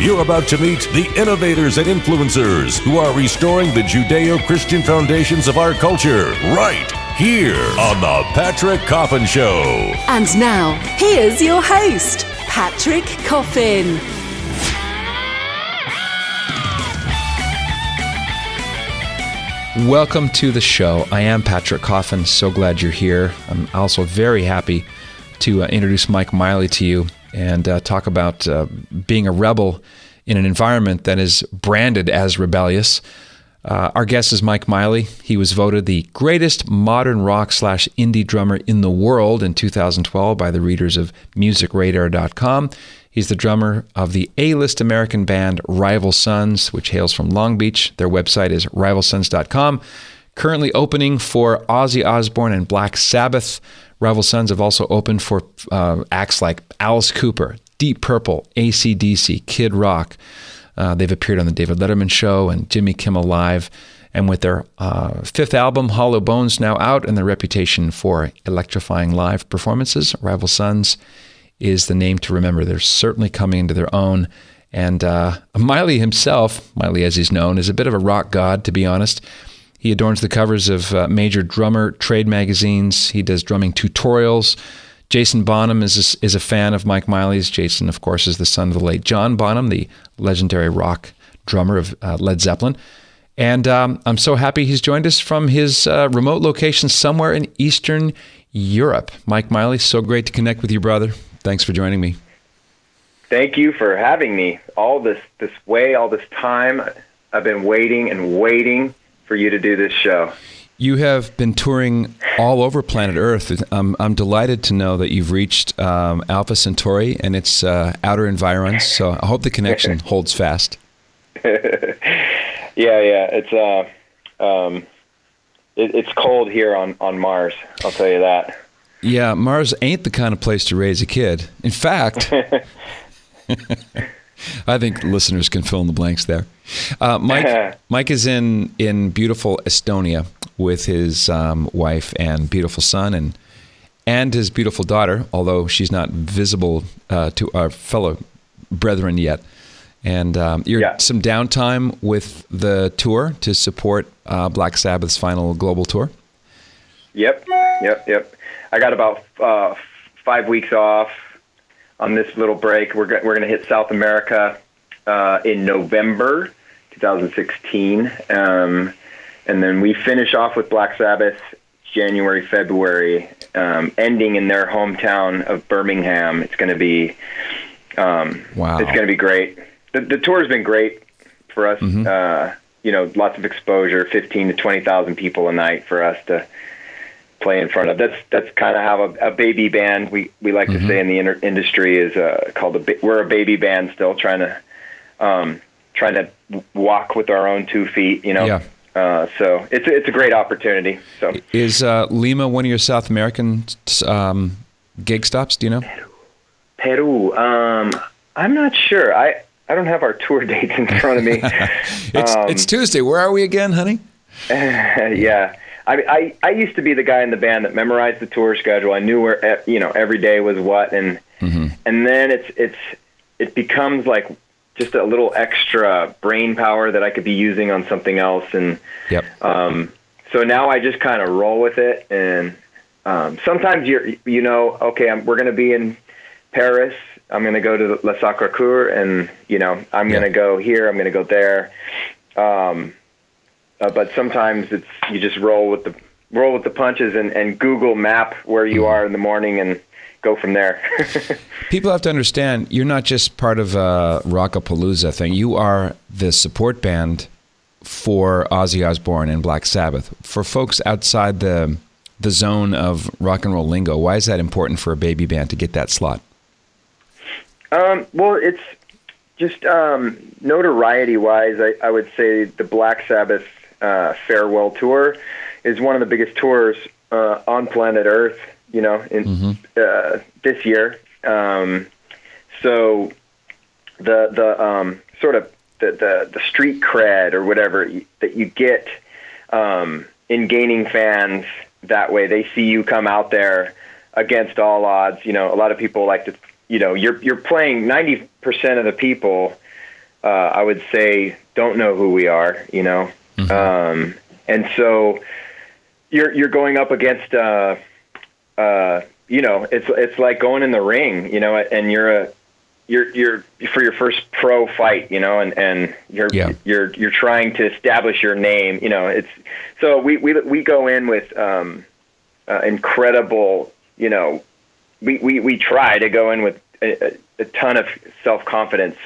You're about to meet the innovators and influencers who are restoring the Judeo-Christian foundations of our culture right here on The Patrick Coffin Show. And now, here's your host, Patrick Coffin. Welcome to the show. I am Patrick Coffin. So glad you're here. I'm also very happy to introduce Mike Miley to you and talk about being a rebel in an environment that is branded as rebellious. Our guest is Mike Miley. He was voted the greatest modern rock/indie drummer in the world in 2012 by the readers of musicradar.com. He's the drummer of the A-list American band Rival Sons, which hails from Long Beach. Their website is rivalsons.com. Currently opening for Ozzy Osborne and Black Sabbath. Rival Sons have also opened for acts like Alice Cooper, Deep Purple, AC/DC, Kid Rock. They've appeared on the David Letterman Show and Jimmy Kimmel Live. And with their fifth album, Hollow Bones, now out, and their reputation for electrifying live performances, Rival Sons is the name to remember. They're certainly coming into their own. And Miley himself, Miley as he's known, is a bit of a rock god, to be honest. He adorns the covers of major drummer trade magazines. He does drumming tutorials. Jason Bonham is a fan of Mike Miley's. Jason, of course, is the son of the late John Bonham, the legendary rock drummer of Led Zeppelin. And I'm so happy he's joined us from his remote location somewhere in Eastern Europe. Mike Miley, so great to connect with you, brother. Thanks for joining me. Thank you for having me. All this time, I've been waiting for you to do this show. You have been touring all over planet Earth. I'm delighted to know that you've reached Alpha Centauri and its outer environs. So I hope the connection holds fast. Yeah. It's cold here on Mars. I'll tell you that. Yeah, Mars ain't the kind of place to raise a kid. In fact, I think listeners can fill in the blanks there. Mike is in beautiful Estonia with his wife and beautiful son and his beautiful daughter, although she's not visible to our fellow brethren yet. And some downtime with the tour to support Black Sabbath's final global tour. Yep. I got about 5 weeks off on this little break. We're going to hit South America in November 2016, and then we finish off with Black Sabbath January, February, ending in their hometown of Birmingham. It's going to be wow. It's going to be great. The tour has been great for us. Mm-hmm. Lots of exposure, 15 to 20,000 people a night for us to play in front of. That's kind of how a baby band, we like to say in the industry, is called we're a baby band still, trying to walk with our own 2 feet, Yeah. So it's a great opportunity. So is Lima one of your South American gig stops? Do you know? Peru. I'm not sure. I don't have our tour dates in front of me. It's Tuesday. Where are we again, honey? Yeah. I used to be the guy in the band that memorized the tour schedule. I knew where every day was what, and then it becomes like just a little extra brain power that I could be using on something else, and so now I just kind of roll with it. And sometimes we're going to be in Paris. I'm going to go to Le Sacré-Cœur, and I'm going to go here. I'm going to go there. But sometimes you just roll with the punches and Google Map where you are in the morning and go from there. People have to understand, you're not just part of a Rockapalooza thing. You are the support band for Ozzy Osborne and Black Sabbath. For folks outside the zone of rock and roll lingo, why is that important for a baby band to get that slot? Well, it's just notoriety-wise, I would say the Black Sabbath farewell tour is one of the biggest tours on planet Earth, in this year. So the sort of the street cred or whatever that you get in gaining fans that way, they see you come out there against all odds. A lot of people like to, you're playing 90% of the people I would say, don't know who we are, you know? Mm-hmm. And so you're going up against, you know, it's like going in the ring, you know, and you're for your first pro fight, you know, and you're trying to establish your name, you know. It's so we go in with incredible, you know, we try to go in with a ton of self-confidence.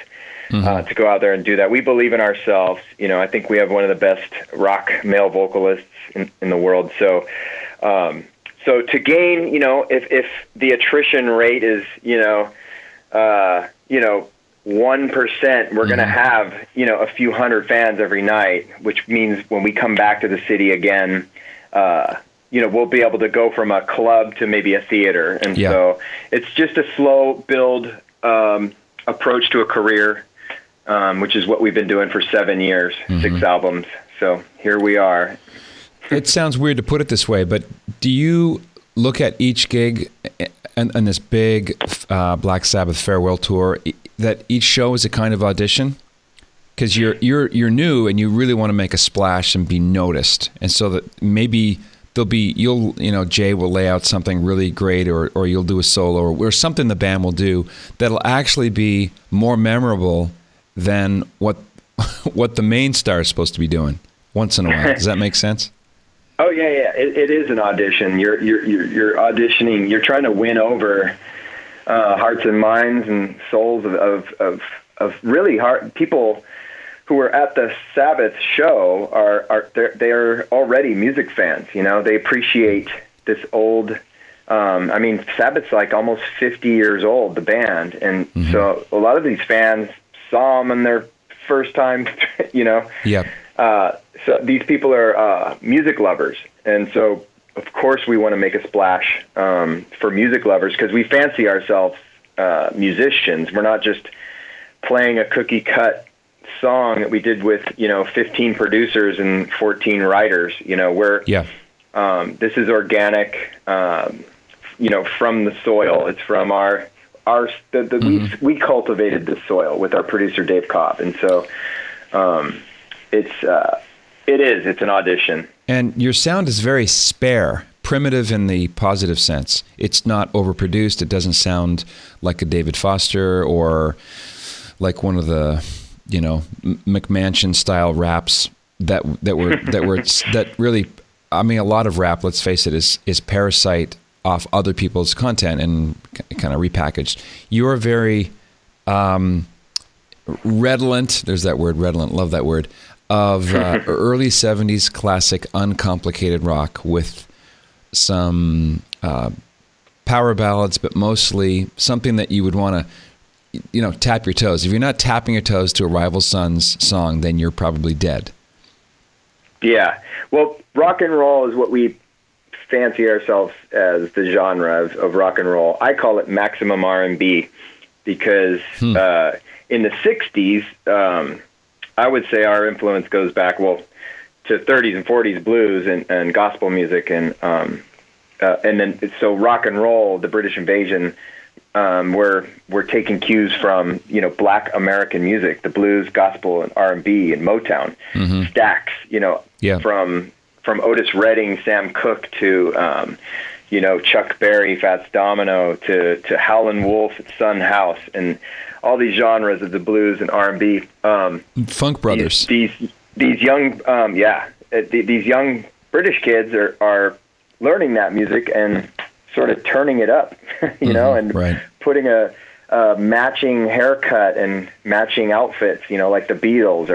Mm-hmm. To go out there and do that. We believe in ourselves. You know, I think we have one of the best rock male vocalists in the world. So, so to gain, you know, if the attrition rate is, 1%, we're going to have, you know, a few hundred fans every night, which means when we come back to the city again, you know, we'll be able to go from a club to maybe a theater. And so it's just a slow build approach to a career. Which is what we've been doing for 7 years, 6 albums. So here we are. It sounds weird to put it this way, but do you look at each gig and this big Black Sabbath farewell tour, that each show is a kind of audition? Because you're new and you really want to make a splash and be noticed, and so that maybe Jay will lay out something really great, or you'll do a solo, or something the band will do that'll actually be more memorable than what the main star is supposed to be doing once in a while. Does that make sense? Oh yeah. It is an audition. You're auditioning. You're trying to win over hearts and minds and souls of really hard people who are at the Sabbath show. They are already music fans. You know, they appreciate this old. I mean, Sabbath's like almost 50 years old, the band, and so a lot of these fans saw them in their first time, you know. Yeah. So these people are music lovers, and so of course we want to make a splash for music lovers, because we fancy ourselves musicians. We're not just playing a cookie cut song that we did with 15 producers and 14 writers. You know, this is organic. From the soil. It's from we cultivated the soil with our producer Dave Cobb, and so it's an audition. And your sound is very spare, primitive in the positive sense. It's not overproduced. It doesn't sound like a David Foster or like one of the McMansion style raps that really. I mean, a lot of rap, let's face it, is parasite off other people's content and kind of repackaged. You are very redolent, there's that word, redolent, love that word, of early 70s classic uncomplicated rock with some power ballads, but mostly something that you would want to, tap your toes. If you're not tapping your toes to a Rival Sons song, then you're probably dead. Yeah. Well, rock and roll is what we fancy ourselves as, the genre of rock and roll. I call it maximum R&B because in the 60s, I would say our influence goes back, to 30s and 40s blues and gospel music. And then, so rock and roll, the British invasion, we're taking cues from, Black American music, the blues, gospel, and R&B and Motown, stacks, from Otis Redding, Sam Cooke to, Chuck Berry, Fats Domino to Howlin' Wolf at Sun House, and all these genres of the blues and R&B. Funk Brothers. These young, these young British kids are learning that music and sort of turning it up, and putting a matching haircut and matching outfits, like the Beatles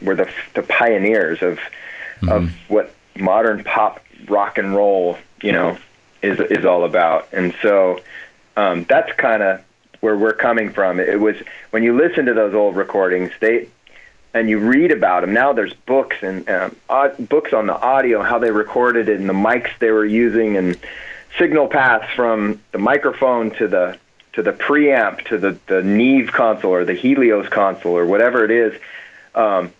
were the pioneers of what modern pop rock and roll, is all about. And so that's kind of where we're coming from. It was when you listen to those old recordings, and you read about them. Now there's books and books on the audio, how they recorded it, and the mics they were using, and signal paths from the microphone to the preamp to the Neve console or the Helios console or whatever it is.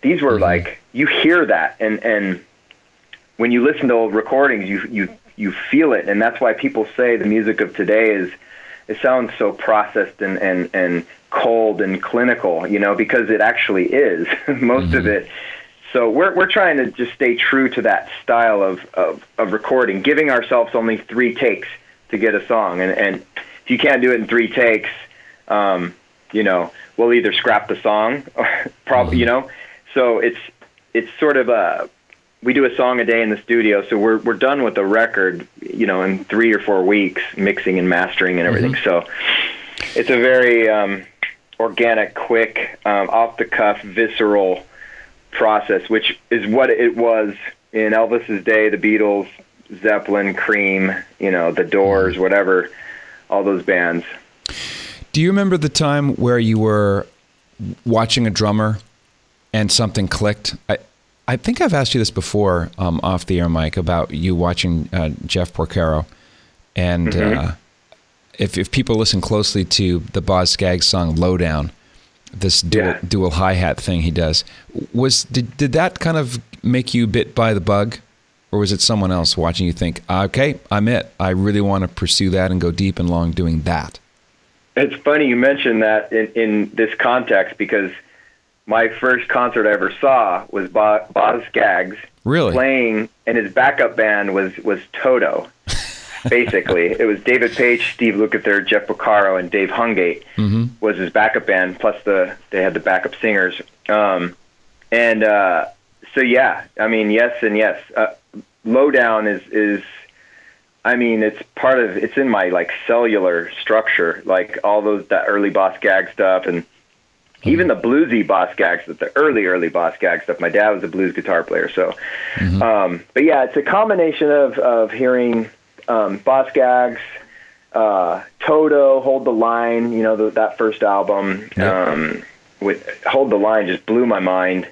These were like, you hear that, and when you listen to old recordings, you feel it, and that's why people say the music of today is it sounds so processed and cold and clinical, because it actually is most of it. So we're trying to just stay true to that style of recording, giving ourselves only 3 takes to get a song. And if you can't do it in 3 takes, we'll either scrap the song or probably, So it's sort of we do a song a day in the studio, so we're done with the record, in 3 or 4 weeks, mixing and mastering and everything. So it's a very organic, quick, off-the-cuff, visceral process, which is what it was in Elvis's day, the Beatles, Zeppelin, Cream, the Doors, whatever, all those bands. Do you remember the time where you were watching a drummer and something clicked? I think I've asked you this before off the air, Mike, about you watching Jeff Porcaro. And if people listen closely to the Boz Scaggs song Lowdown, this dual hi-hat thing he does, did that kind of make you bit by the bug? Or was it someone else watching you think, okay, I'm it. I really want to pursue that and go deep and long doing that? It's funny you mentioned that in this context, because my first concert I ever saw was Boz Scaggs playing, and his backup band was Toto. Basically, it was David Page, Steve Lukather, Jeff Porcaro, and Dave Hungate was his backup band. Plus, they had the backup singers. So yeah, I mean, yes and yes. Lowdown is. I mean, it's in my like cellular structure, like all that early Boz Scaggs stuff, and even the bluesy Boz Scaggs stuff, the early Boz Scaggs stuff. My dad was a blues guitar player, so. But yeah, it's a combination of hearing Boz Scaggs, Toto, Hold the Line, that first album with Hold the Line just blew my mind.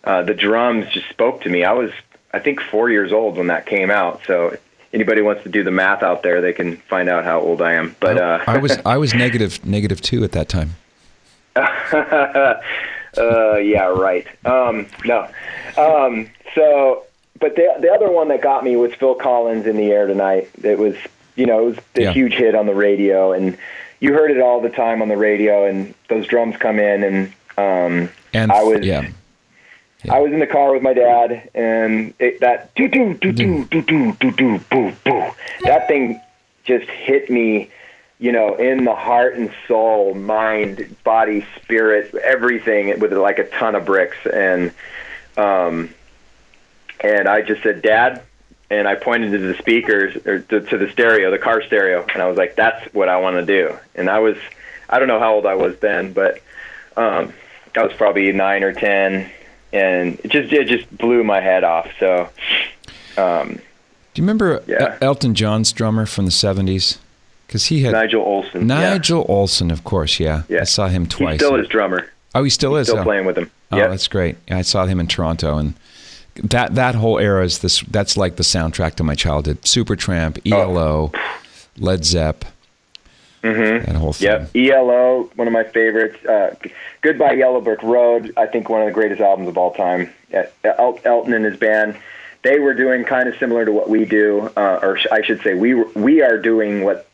The drums just spoke to me. I was, I think, 4 years old when that came out, so anybody wants to do the math out there, they can find out how old I am. But I was negative 2 at that time. Yeah, right. No. But the other one that got me was Phil Collins, In the Air Tonight. It was, it was a huge hit on the radio, and you heard it all the time on the radio, and those drums come in, and I was I was in the car with my dad, and that do do do do do do do do boo boo, that thing just hit me, in the heart and soul, mind, body, spirit, everything, with like a ton of bricks, and I just said, Dad, and I pointed to the speakers, or to the stereo, the car stereo, and I was like, that's what I want to do. And I don't know how old I was then, but I was probably 9 or 10, and it just blew my head off. So, do you remember Elton John's drummer from the 70s? Because he had Nigel Olsson. Olsson, of course, yeah. I saw him twice. He's still his drummer. Oh, he still is? Still playing with him. Oh, that's great. I saw him in Toronto, and that whole era that's like the soundtrack to my childhood. Supertramp, ELO, Led Zepp, that whole thing. Yep, ELO, one of my favorites. Goodbye Yellow Brick Road, I think one of the greatest albums of all time. Elton and his band, they were doing kind of similar to what we do, or I should say we are doing what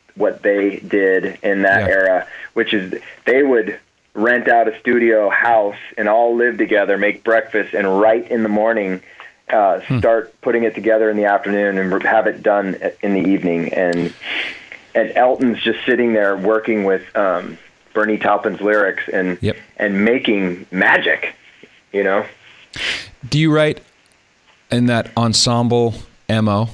they did in that era, which is they would rent out a studio house and all live together, make breakfast, and write in the morning, start putting it together in the afternoon, and have it done in the evening. And Elton's just sitting there working with Bernie Taupin's lyrics and making magic, Do you write in that ensemble MO?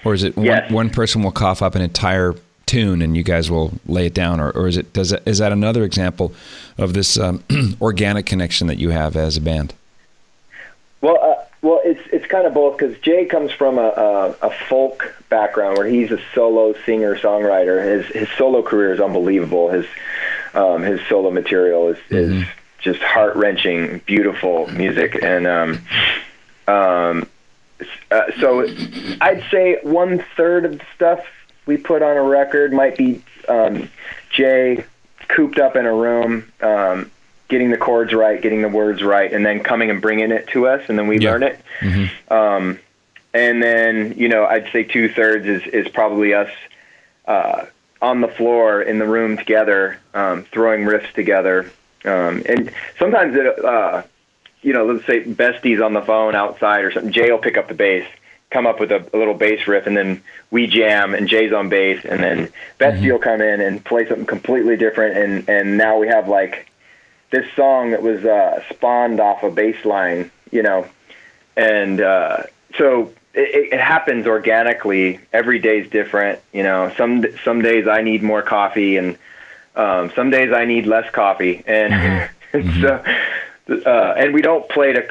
Or is it one person will cough up an entire tune and you guys will lay it down, or is that another example of this organic connection that you have as a band? Well, it's kind of both, because Jay comes from a folk background where he's a solo singer songwriter. His solo career is unbelievable. His solo material is just heart wrenching, beautiful music, and so I'd say 1/3 of the stuff we put on a record might be Jay cooped up in a room, getting the chords right, getting the words right, and then coming and bringing it to us, and then we learn it. And then, I'd say 2/3 is probably us on the floor in the room together, throwing riffs together. And sometimes let's say Bestie's on the phone outside or something. Jay will pick up the bass, come up with a little bass riff, and then we jam, and Jay's on bass, and then Bestie will come in and play something completely different, and now we have like this song that was spawned off a bass line, and so it happens organically. Every day's different, some days I need more coffee, and some days I need less coffee, and so and we don't play to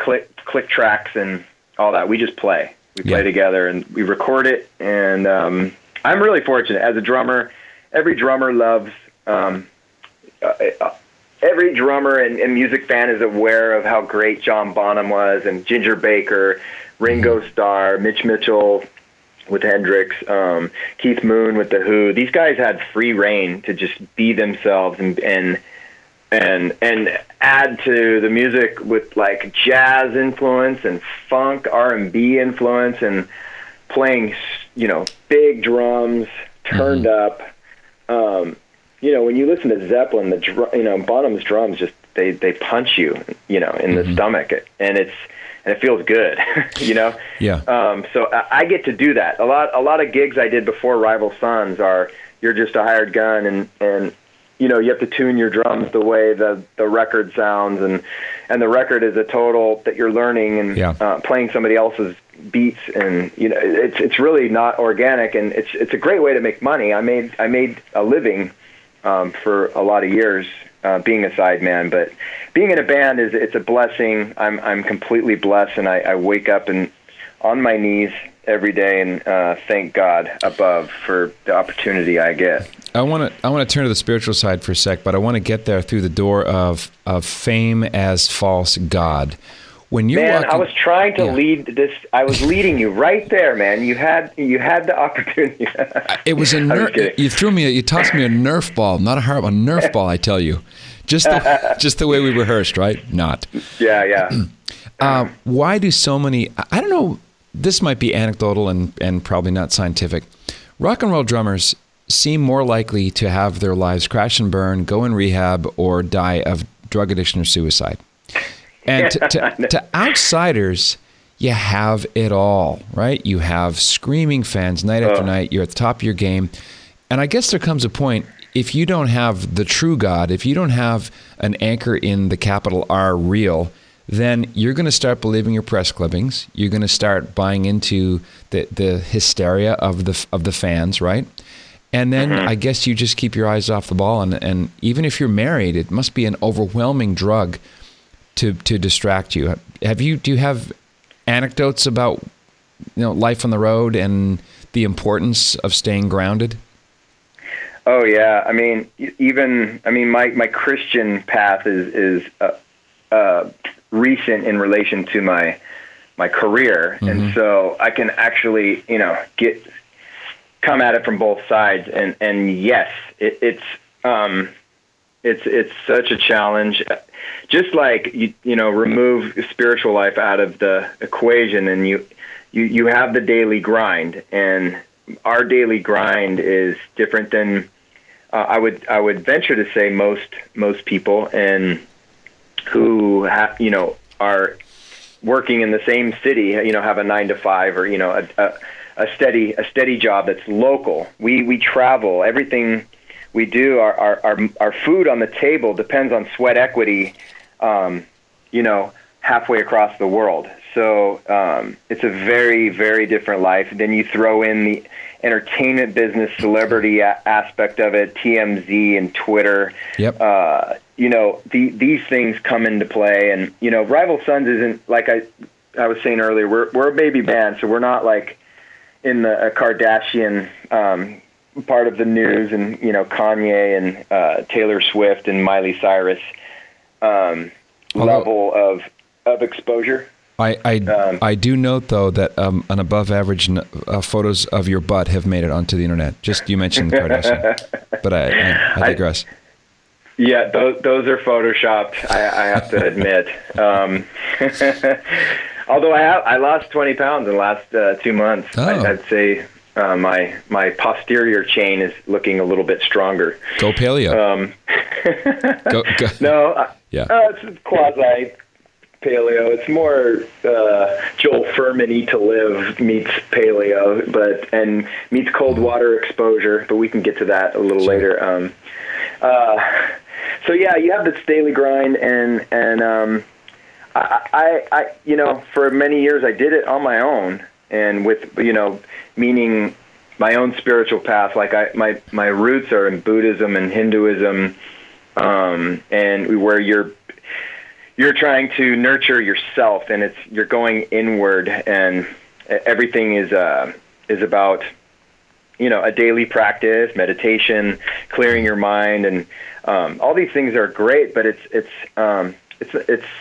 click tracks and all that. We just play. We play together, and we record it. And I'm really fortunate as a drummer. Every drummer loves. Every drummer and music fan is aware of how great John Bonham was, and Ginger Baker, Ringo Starr, Mitch Mitchell with Hendrix, Keith Moon with The Who. These guys had free reign to just be themselves and add to the music with like jazz influence and funk R&B influence, and playing big drums turned up. When you listen to Zeppelin, Bonham's drums just they punch you in the stomach, and it feels good. So I get to do that. A lot of gigs I did before Rival Sons are you're just a hired gun, and you have to tune your drums the way the record sounds, and the record is a total that you're learning and playing somebody else's beats, and it's really not organic, and it's a great way to make money. I made a living for a lot of years being a sideman, but being in a band it's a blessing. I'm completely blessed, and I wake up and on my knees every day and thank God above for the opportunity I get. I want to turn to the spiritual side for a sec, but I want to get there through the door of fame as false God. When you're I was trying to lead this. I was leading you right there, man. You had the opportunity. It was a Nerf. You tossed me a Nerf ball, not a Nerf ball. I tell you, just the way we rehearsed, right? Not. Yeah. Why do so many? I don't know. This might be anecdotal and probably not scientific. Rock and roll drummers seem more likely to have their lives crash and burn, go in rehab, or die of drug addiction or suicide. And to outsiders, you have it all, right? You have screaming fans night after night. You're at the top of your game. And I guess there comes a point, if you don't have the true God, if you don't have an anchor in the capital R real, then you're going to start believing your press clippings. You're going to start buying into the hysteria of the fans, right? And then I guess you just keep your eyes off the ball. And even if you're married, it must be an overwhelming drug to distract you. Do you have anecdotes about life on the road and the importance of staying grounded? Oh yeah, my Christian path is recent in relation to my career, and so I can actually come at it from both sides, and yes, it's such a challenge. Just like remove spiritual life out of the equation, and you have the daily grind, and our daily grind is different than I would venture to say most people, and who are working in the same city, have a 9 to 5 or a steady job that's local. We travel. Everything we do, our food on the table depends on sweat equity, halfway across the world. So it's a very, very different life. Then you throw in the entertainment business, celebrity aspect of it, TMZ and Twitter. Yep. These things come into play, and Rival Sons isn't like I was saying earlier. We're a baby band, so we're not like in the Kardashian part of the news, and Kanye and Taylor Swift and Miley Cyrus level of exposure. I do note though that an above average photos of your butt have made it onto the internet. Just you mentioned Kardashian, but I digress. Yeah, those are photoshopped. I have to admit. Although I lost 20 pounds in the last 2 months, I'd say my posterior chain is looking a little bit stronger. Go paleo. No, yeah. It's quasi paleo. It's more Joel Furman Eat to Live meets paleo, and meets cold water exposure. But we can get to that a little later. So yeah, you have this daily grind, and I for many years I did it on my own, and with meaning my own spiritual path. Like my roots are in Buddhism and Hinduism, and where you're trying to nurture yourself, and you're going inward, and everything is about a daily practice, meditation, clearing your mind, and all these things are great, but it's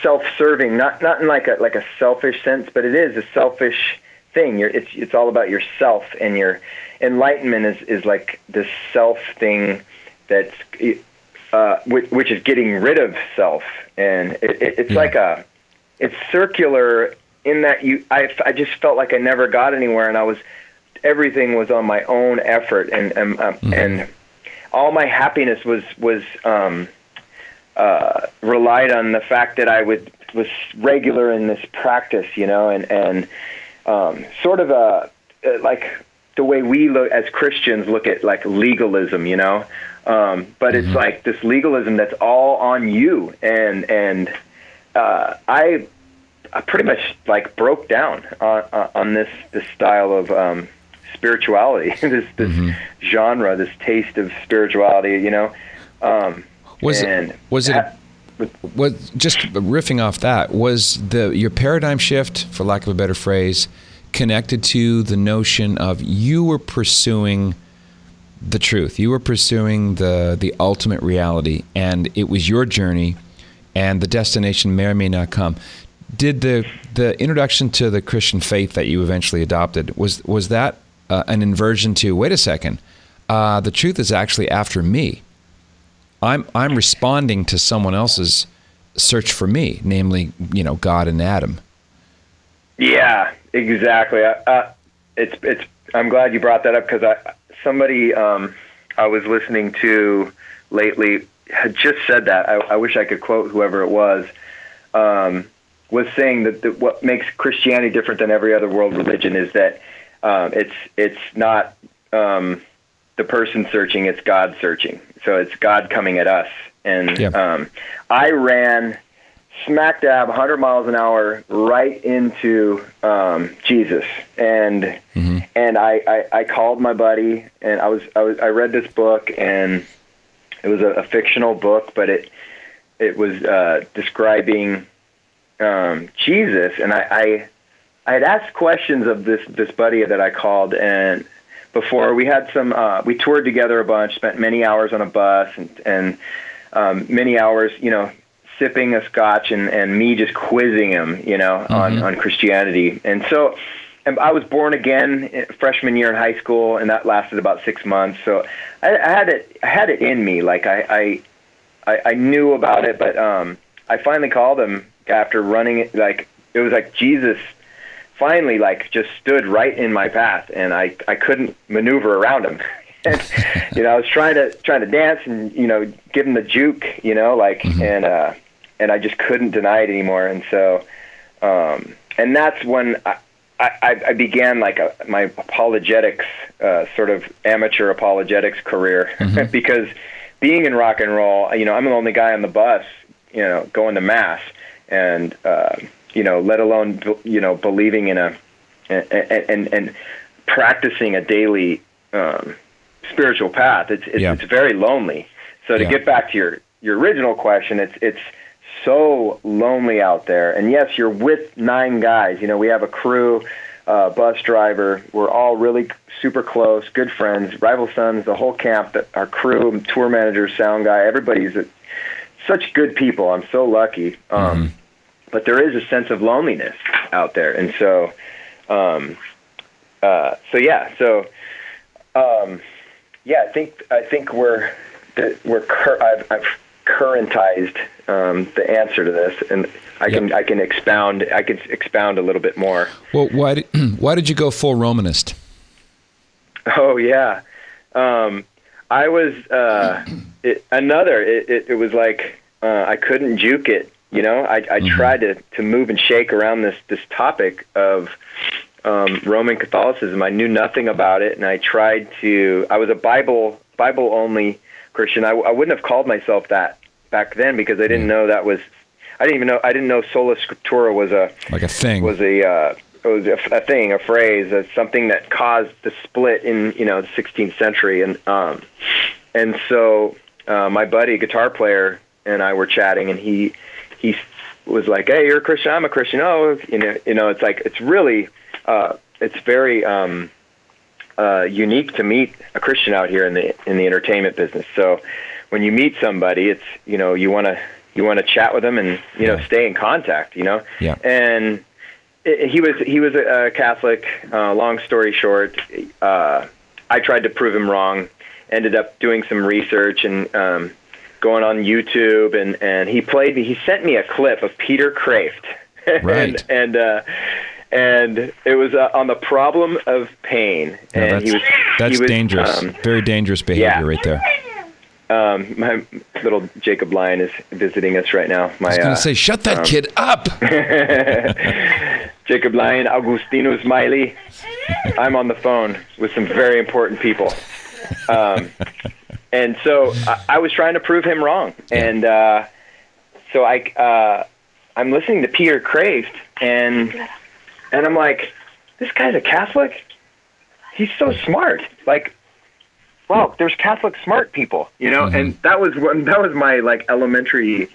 self-serving, not in like a selfish sense, but it is a selfish thing. It's all about yourself, and your enlightenment is like this self thing that's which is getting rid of self, and it's like it's circular in that I just felt like I never got anywhere, and everything was on my own effort, and all my happiness was relied on the fact that I was regular in this practice, and sort of like the way we look as Christians look at like legalism, but it's like this legalism that's all on you, and I pretty much like broke down on this style of spirituality, this genre, this taste of spirituality, Was just riffing off that, was your paradigm shift, for lack of a better phrase, connected to the notion of you were pursuing the truth, you were pursuing the ultimate reality, and it was your journey, and the destination may or may not come. Did the introduction to the Christian faith that you eventually adopted, was that an inversion to, wait a second, the truth is actually after me? I'm responding to someone else's search for me, namely, God and Adam. Yeah, exactly. I'm glad you brought that up, because somebody I was listening to lately had just said that. I wish I could quote whoever it was saying that what makes Christianity different than every other world religion is that it's not the person searching, it's God searching. So it's God coming at us. And I ran smack dab 100 miles an hour right into Jesus. And I called my buddy, and I read this book, and it was a fictional book, but it was describing Jesus. And I had asked questions of this buddy that I called, and before we had we toured together a bunch, spent many hours on a bus, and many hours, sipping a scotch, and me just quizzing him, on Christianity. And so I was born again freshman year in high school, and that lasted about 6 months. So I had it in me. Like I knew about it, but I finally called him after running it. Like it was like Jesus finally just stood right in my path, and I couldn't maneuver around him. And, I was trying to dance and, give him the juke, and I just couldn't deny it anymore. And so, and that's when I began my apologetics, sort of amateur apologetics career, because being in rock and roll, I'm the only guy on the bus, going to mass, and, let alone, believing in and practicing a daily, spiritual path. It's very lonely. So to get back to your original question, it's so lonely out there. And yes, you're with 9 guys. We have a crew, bus driver. We're all really super close, good friends, rival sons, the whole camp, our crew, tour manager, sound guy, everybody's such good people. I'm so lucky. But there is a sense of loneliness out there. And so, I think I've currentized the answer to this, and I can expound a little bit more. Well, why did you go full Romanist? Oh yeah. I was it was like I couldn't juke it, you know. I tried to move and shake around this topic of Roman Catholicism. I knew nothing about it, and I was a Bible only Christian. I wouldn't have called myself that back then because I didn't know that was. I didn't know sola scriptura was a thing. A thing, a phrase, something that caused the split in the 16th century, and so my buddy, guitar player, and I were chatting, and he was like, "Hey, you're a Christian. I'm a Christian. Oh, it's like it's really it's very unique to meet a Christian out here in the entertainment business. So when you meet somebody, it's you want to chat with them and stay in contact, Yeah. And he was a Catholic. Long story short, I tried to prove him wrong. Ended up doing some research and going on YouTube, and he sent me a clip of Peter Kraft, right? and it was on the problem of pain, and that's dangerous, very dangerous behavior right there. My little Jacob Lyon is visiting us right now. I was going to say, shut that kid up. Jacob Lyon, Augustinus Miley. I'm on the phone with some very important people. And so I was trying to prove him wrong. And so I'm listening to Peter Kraft, and I'm like, this guy's a Catholic? He's so smart. Like, wow, there's Catholic smart people, and that was my like elementary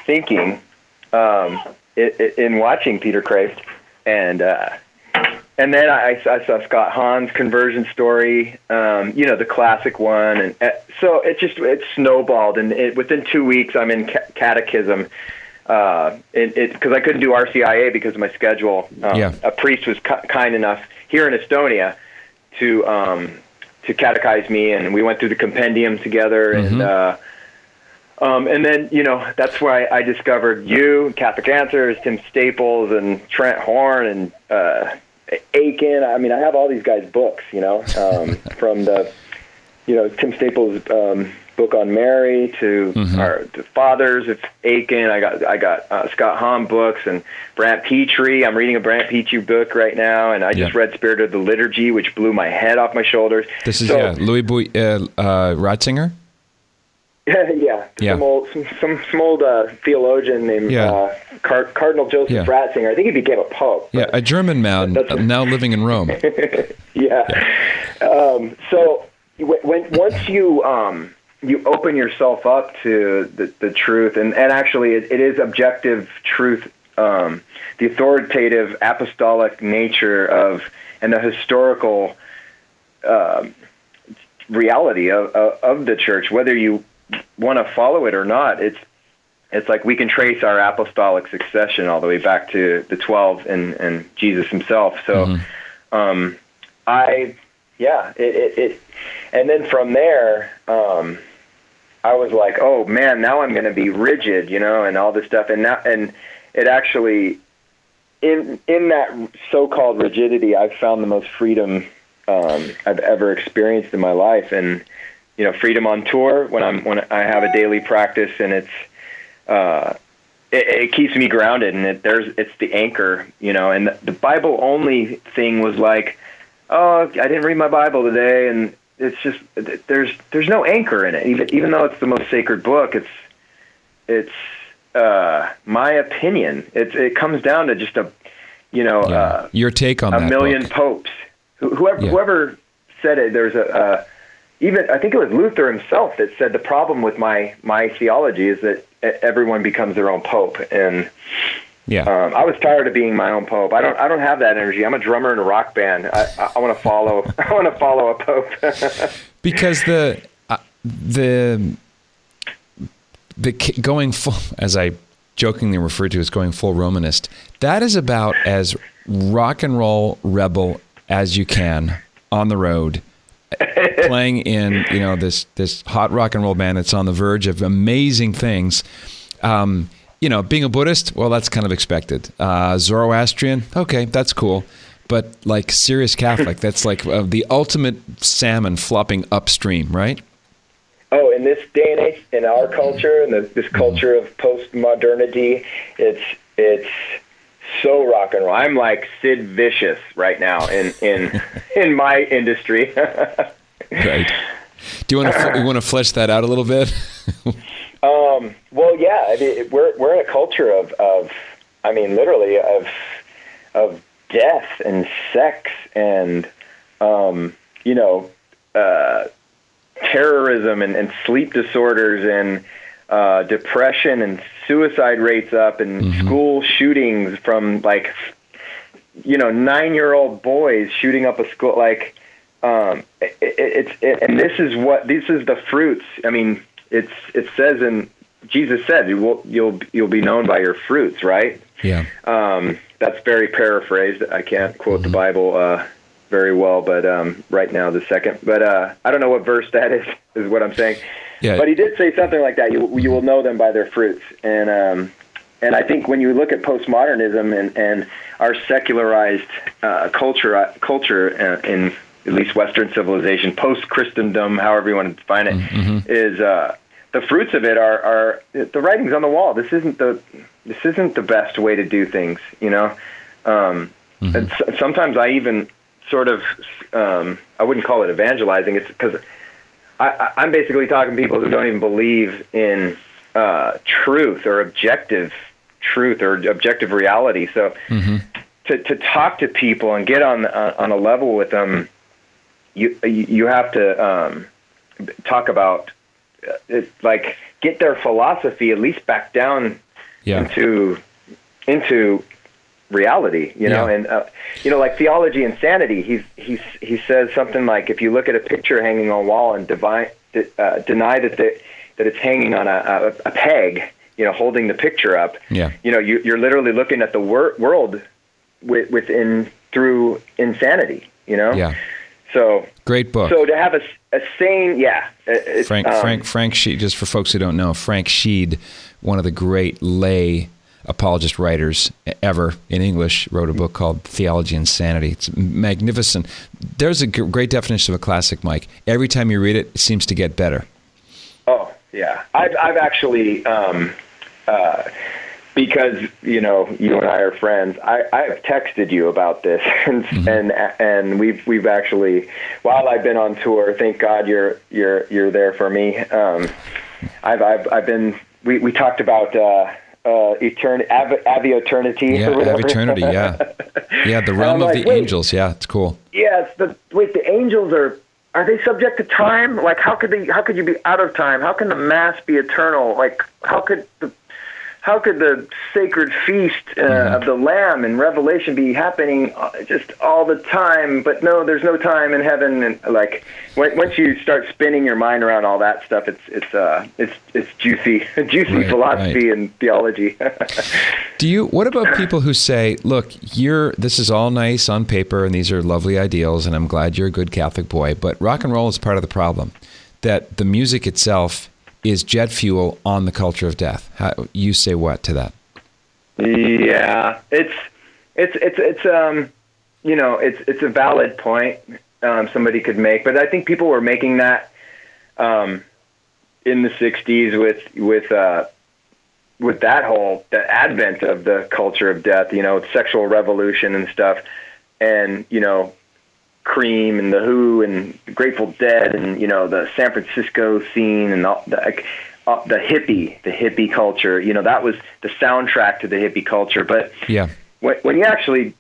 thinking in watching Peter Kraft, and then I saw Scott Hahn's conversion story, the classic one, and so it snowballed, and within 2 weeks I'm in catechism, because I couldn't do RCIA because of my schedule. A priest was kind enough here in Estonia to catechize me, and we went through the compendium together, and then that's where I discovered you, Catholic Answers, Tim Staples, and Trent Horn, and Aiken. I mean, I have all these guys' books, from the Tim Staples' book on Mary to the Fathers of Aiken. I got Scott Hahn books and Brant Petrie. I'm reading a Brant Petrie book right now, and I just read Spirit of the Liturgy, which blew my head off my shoulders. This is Louis Ratzinger. Some old theologian named Cardinal Joseph Ratzinger. I think he became a pope. Yeah, a German man now living in Rome. So once you open yourself up to the truth, and actually it is objective truth, the authoritative apostolic nature and the historical reality of the church, whether you want to follow it or not. It's like we can trace our apostolic succession all the way back to the 12 and Jesus himself. So and then from there, I was like, oh man, now I'm going to be rigid, and all this stuff. And it actually, in that so-called rigidity, I've found the most freedom I've ever experienced in my life. And freedom on tour when I have a daily practice, and it keeps me grounded, and it's the anchor, And the Bible only thing was like, oh, I didn't read my Bible today, and it's just there's no anchor in it. Even though it's the most sacred book, it's my opinion. It comes down to just your take on a that million book. popes. Whoever said it, there's even I think it was Luther himself that said the problem with my theology is that everyone becomes their own pope, and I was tired of being my own pope. I don't have that energy. I'm a drummer in a rock band. I want to follow. I want to follow a pope. Because the going full, as I jokingly refer to as going full Romanist, that is about as rock and roll rebel as you can on the road, playing in this hot rock and roll band that's on the verge of amazing things. Being a Buddhist, well, that's kind of expected. Zoroastrian, okay, that's cool. but like serious Catholic. That's like the ultimate salmon flopping upstream, right? Oh, in this day and age, in our culture, and this culture of post-modernity, it's so rock and roll. I'm like Sid Vicious right now in my industry. Right. Do you want to flesh that out a little bit? Well, yeah. I mean, we're in a culture of I mean, literally of death and sex and terrorism and sleep disorders and depression and suicide rates up and school shootings from 9-year-old boys shooting up a school. Like, and this is the fruits. I mean, it says Jesus said, you'll be known by your fruits, right? Yeah. That's very paraphrased. I can't quote the Bible very well, but right now the second. But I don't know what verse that is what I'm saying. Yeah. But he did say something like that. You will know them by their fruits. And I think when you look at postmodernism and our secularized culture in at least Western civilization, post-Christendom, however you want to define it, is the fruits of it are the writings on the wall. This isn't the best way to do things, you know. And sometimes I even sort of I wouldn't call it evangelizing. It's because I'm basically talking to people who don't even believe in truth or objective truth or objective reality. So to talk to people and get on a level with them, you have to talk about like get their philosophy at least back down into reality, you know. And like theology and sanity, he says something like, if you look at a picture hanging on a wall and deny that it's hanging on a peg, you know, holding the picture up, you know, you're literally looking at the world within through insanity, you know. So great book. So to have a sane, Frank Sheed, just for folks who don't know, Frank Sheed, one of the great lay apologist writers ever in English, wrote a book called Theology and Sanity. It's magnificent. There's a great definition of a classic, Mike. Every time you read it, it seems to get better. Oh, yeah. I've actually, because, you know, you and I are friends, I've texted you about this, and we've actually, while I've been on tour, thank God you're there for me. I've been, we talked about, Avi-eternity. Yeah, Avi-eternity, yeah, the realm of the angels. Yeah, it's cool. Yeah, the angels are they subject to time? Like, how could you be out of time? How can the Mass be eternal? Like, how could the sacred feast of the Lamb in Revelation be happening just all the time? But no, there's no time in heaven. And like, once you start spinning your mind around all that stuff, it's juicy philosophy and theology. What about people who say, look, this is all nice on paper and these are lovely ideals, and I'm glad you're a good Catholic boy, but rock and roll is part of the problem, that the music itself is jet fuel on the culture of death. You say what to that? Yeah, it's a valid point somebody could make, but I think people were making that in the '60s with the advent of the culture of death, you know, sexual revolution and stuff, and you know, Cream and the Who and Grateful Dead and, you know, the San Francisco scene and the hippie culture, you know, that was the soundtrack to the hippie culture. But when you actually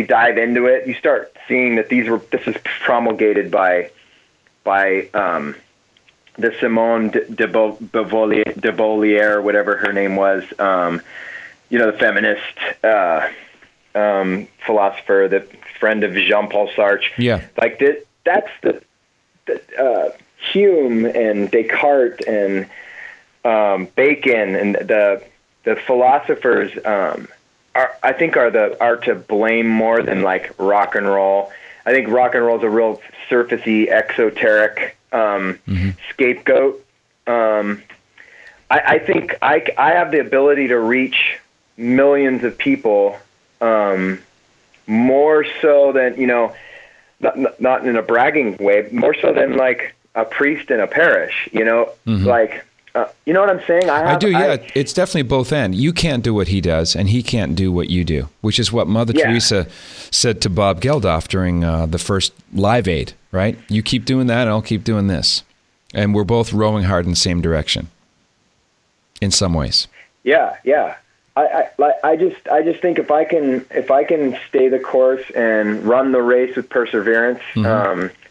dive into it, you start seeing that this is promulgated by the Simone de Beauvoir, whatever her name was, you know, the feminist philosopher, the friend of Jean-Paul Sartre. Yeah. Like that's the Hume and Descartes and Bacon and the philosophers are to blame more than like rock and roll. I think rock and roll is a real surfacey, exoteric scapegoat. I think I have the ability to reach millions of people more so than, not in a bragging way, more so than like a priest in a parish, like, you know what I'm saying? I do, yeah. It's definitely both end. You can't do what he does, and he can't do what you do, which is what Mother Teresa said to Bob Geldof during the first Live Aid, right? You keep doing that, and I'll keep doing this. And we're both rowing hard in the same direction in some ways. Yeah. I just think if I can stay the course and run the race with perseverance,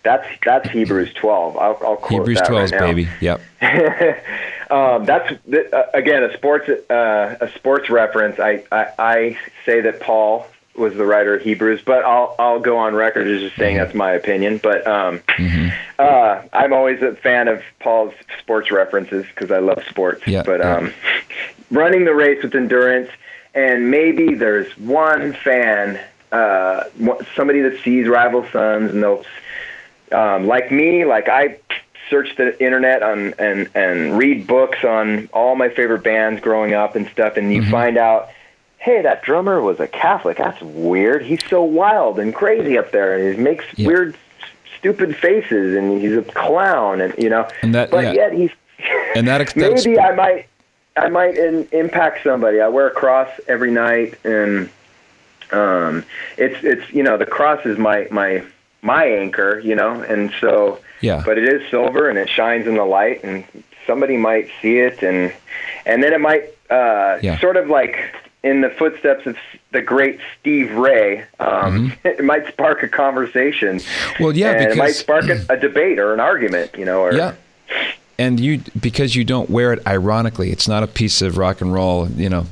that's Hebrews 12. I'll quote Hebrews that 12, right now. baby. Yep. That's again a sports reference. I say that Paul was the writer of Hebrews, but I'll go on record as just saying that's my opinion. But I'm always a fan of Paul's sports references because I love sports. Yeah, but running the race with endurance, and maybe there's one fan, somebody that sees Rival Sons, and they'll like me, like I search the internet and read books on all my favorite bands growing up and stuff, and you find out, hey, that drummer was a Catholic. That's weird. He's so wild and crazy up there, and he makes weird, stupid faces, and he's a clown, and yet he's. And that maybe I might impact somebody. I wear a cross every night, and it's the cross is my anchor, and so. Yeah. But it is silver, and it shines in the light, and somebody might see it, and then it might sort of like in the footsteps of the great Steve Ray, it might spark a conversation. Well, yeah, and it might spark a debate or an argument, or And because you don't wear it ironically, it's not a piece of rock and roll.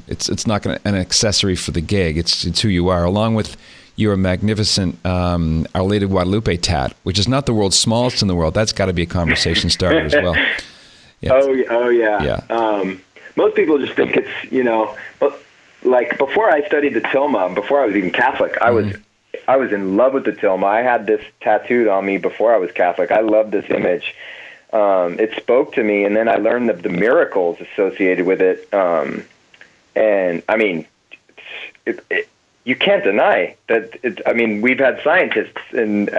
It's not an accessory for the gig. It's who you are, along with your magnificent Our Lady of Guadalupe tat, which is not the world's smallest in the world. That's got to be a conversation starter as well. Yeah. Oh yeah. Most people just think it's like before I studied the tilma, before I was even Catholic, I was in love with the tilma. I had this tattooed on me before I was Catholic. I loved this image. It spoke to me, and then I learned the miracles associated with it. And I mean, you can't deny that. We've had scientists and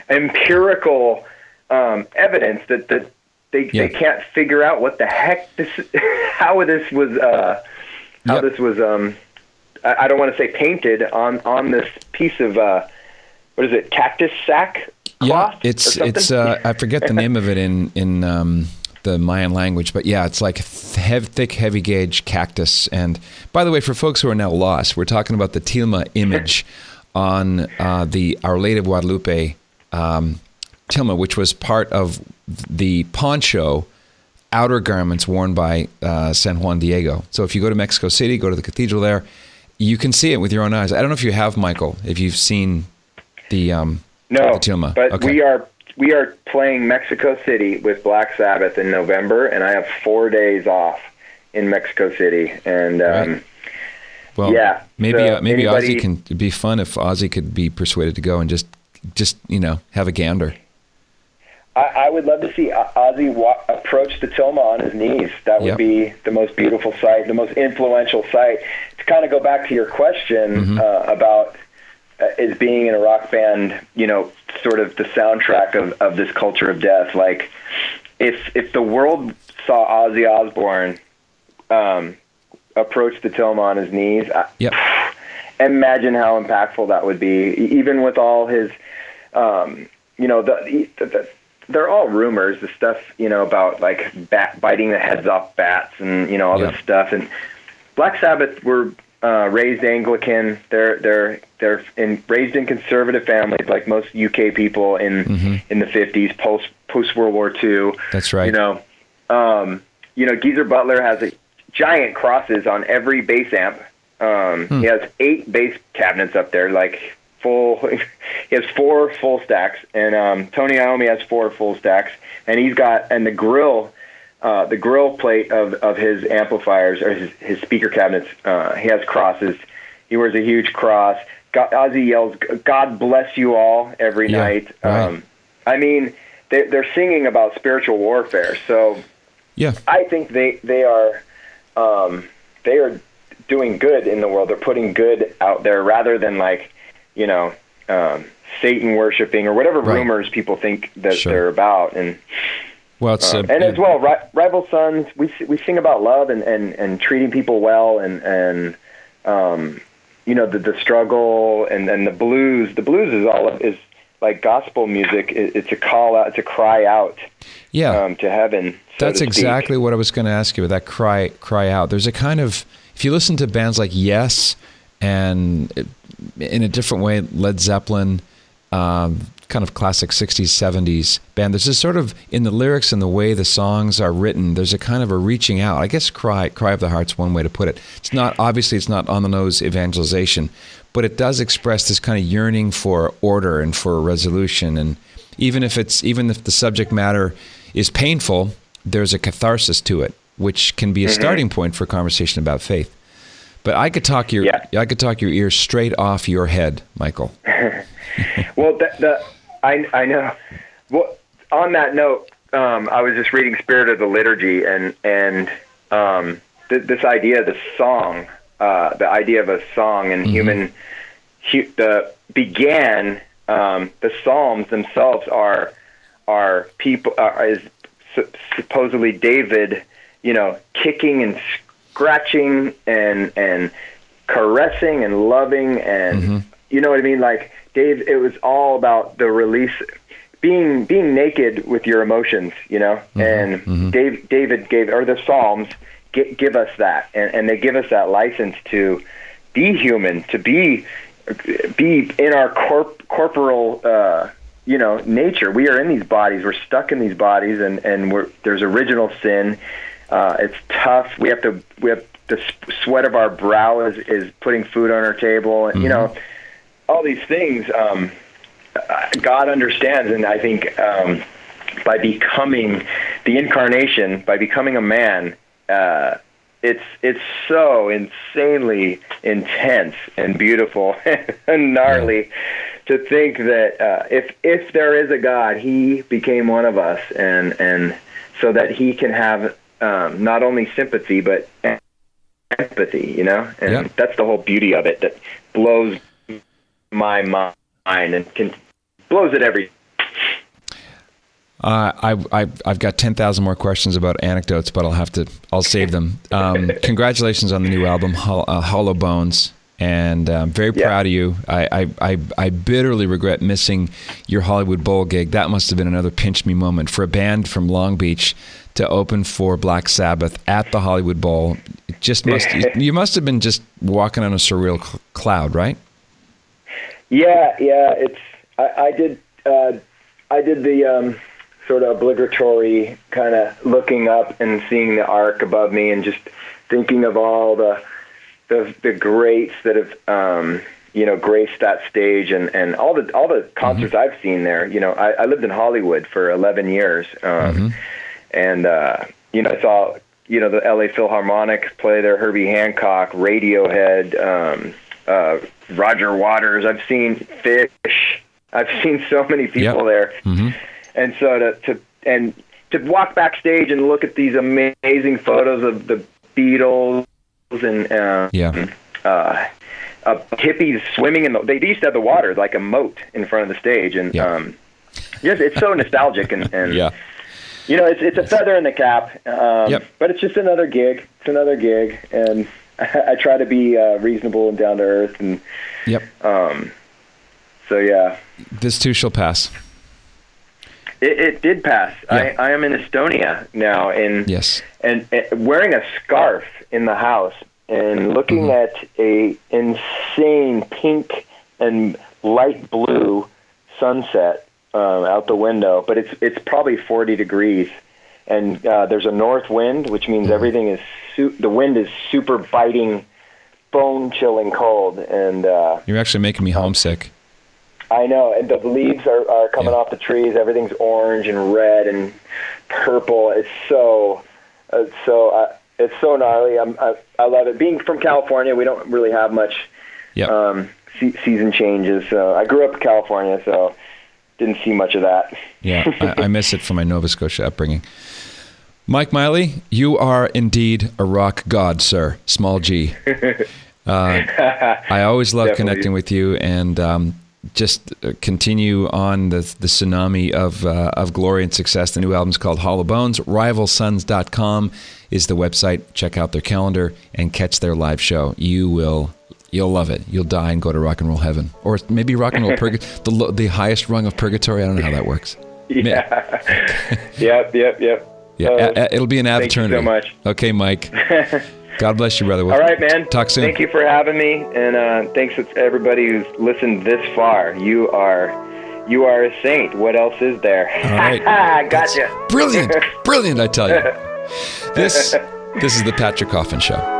empirical evidence that they can't figure out what the heck how this was. This was. I don't want to say painted on this piece of what is it? Cactus sack. Yeah, it's I forget the name of it in the Mayan language, but yeah, it's like thick, heavy gauge cactus. And by the way, for folks who are now lost, we're talking about the tilma image on the Our Lady of Guadalupe tilma, which was part of the poncho outer garments worn by San Juan Diego. So if you go to Mexico City, go to the cathedral there, you can see it with your own eyes. I don't know if you have, Michael, if you've seen the tilma. But okay. We are playing Mexico City with Black Sabbath in November, and I have 4 days off in Mexico City. And right. Well, maybe Ozzy can. It'd be fun if Ozzy could be persuaded to go and just have a gander. I would love to see Ozzy approach the tilma on his knees. That would be the most beautiful sight, the most influential sight. To kind of go back to your question about is being in a rock band, sort of the soundtrack of this culture of death. Like, if the world saw Ozzy Osborne approach the tilma on his knees, imagine how impactful that would be. Even with all his, they're all rumors, the stuff, about like biting the heads off bats and, all this stuff. And Black Sabbath were raised Anglican. They're raised in conservative families, like most UK people in the 50s, post World War II. That's right. Geezer Butler has giant crosses on every bass amp. He has 8 bass cabinets up there, like full. He has 4 full stacks, and Tony Iommi has 4 full stacks, and the grill plate of his amplifiers or his speaker cabinets, he has crosses. He wears a huge cross. Ozzy yells, "God bless you all," every night. Right. They're singing about spiritual warfare. So I think they are doing good in the world. They're putting good out there rather than like Satan worshiping or whatever Right. rumors people think that Sure. they're about. And Well, it's and as well, Rival Sons, we sing about love and treating people well and the struggle and the blues. The blues is like gospel music. It's a call out. It's a cry out. Yeah. To heaven. So That's to exactly speak. what I was going to ask you, that cry out. There's a kind of, if you listen to bands like Yes and in a different way, Led Zeppelin, kind of classic 60s, 70s band, there's this sort of, in the lyrics and the way the songs are written, there's a kind of a reaching out. I guess cry of the heart's one way to put it. It's not on the nose evangelization, but it does express this kind of yearning for order and for resolution. And even if the subject matter is painful, there's a catharsis to it, which can be a starting point for a conversation about faith. But I could talk your ears straight off your head, Michael. Well, I know. Well, on that note, I was just reading Spirit of the Liturgy, and this idea of the song, the idea of a song and the Psalms themselves are people is supposedly David, kicking and scratching and caressing and loving and you know what I mean? Like Dave, it was all about the release, being naked with your emotions, and David gave, or the Psalms give us that, and they give us that license to be human, to be in our corporal, nature. We are in these bodies. We're stuck in these bodies, and there's original sin. It's tough. We have the sweat of our brow is putting food on our table, and all these things. God understands, and I think by becoming the incarnation, by becoming a man, it's so insanely intense and beautiful and gnarly to think that if there is a God, He became one of us, and so that He can have not only sympathy but empathy, and that's the whole beauty of it that blows my mind and blows it every. I've got 10,000 more questions about anecdotes, but I'll save them. Congratulations on the new album, Hollow Bones, and I'm very proud of you. I bitterly regret missing your Hollywood Bowl gig. That must have been another pinch me moment for a band from Long Beach to open for Black Sabbath at the Hollywood Bowl. It just you must have been just walking on a surreal cloud, right? Yeah. I did the sort of obligatory kind of looking up and seeing the arc above me, and just thinking of all the greats that have graced that stage, and all the concerts I've seen there. I lived in Hollywood for 11 years, and I saw the LA Philharmonic play there, Herbie Hancock, Radiohead, Roger Waters. I've seen Fish. I've seen so many people there, and so to walk backstage and look at these amazing photos of the Beatles and hippies swimming in they used to have the water like a moat in front of the stage, and it's so nostalgic and it's a feather in the cap, but it's just another gig. It's another gig, and I try to be reasonable and down to earth, and this too shall pass. It did pass. I am in Estonia now, and wearing a scarf in the house and looking at a insane pink and light blue sunset out the window, but it's probably 40 degrees, and there's a north wind, which means everything is the wind is super biting, bone-chilling cold, and you're actually making me homesick. I know, and the leaves are coming off the trees. Everything's orange and red and purple. It's so gnarly. I love it. Being from California, we don't really have much season changes. So I grew up in California, so didn't see much of that. Yeah, I miss it from my Nova Scotia upbringing. Mike Miley, you are indeed a rock god, sir. Small G. I always love connecting with you, and just continue on the tsunami of glory and success. The new album's called Hollow Bones. Rivalsons.com is the website. Check out their calendar and catch their live show. You'll love it. You'll die and go to rock and roll heaven, or maybe rock and roll the highest rung of purgatory. I don't know how that works. Yeah. Yep. Yeah, it'll be an eternity. Thank you so much. Okay, Mike. God bless you, brother. All right, man. Talk soon. Thank you for having me, and thanks to everybody who's listened this far. You are a saint. What else is there? All right. Gotcha. Brilliant, I tell you. This is the Patrick Coffin Show.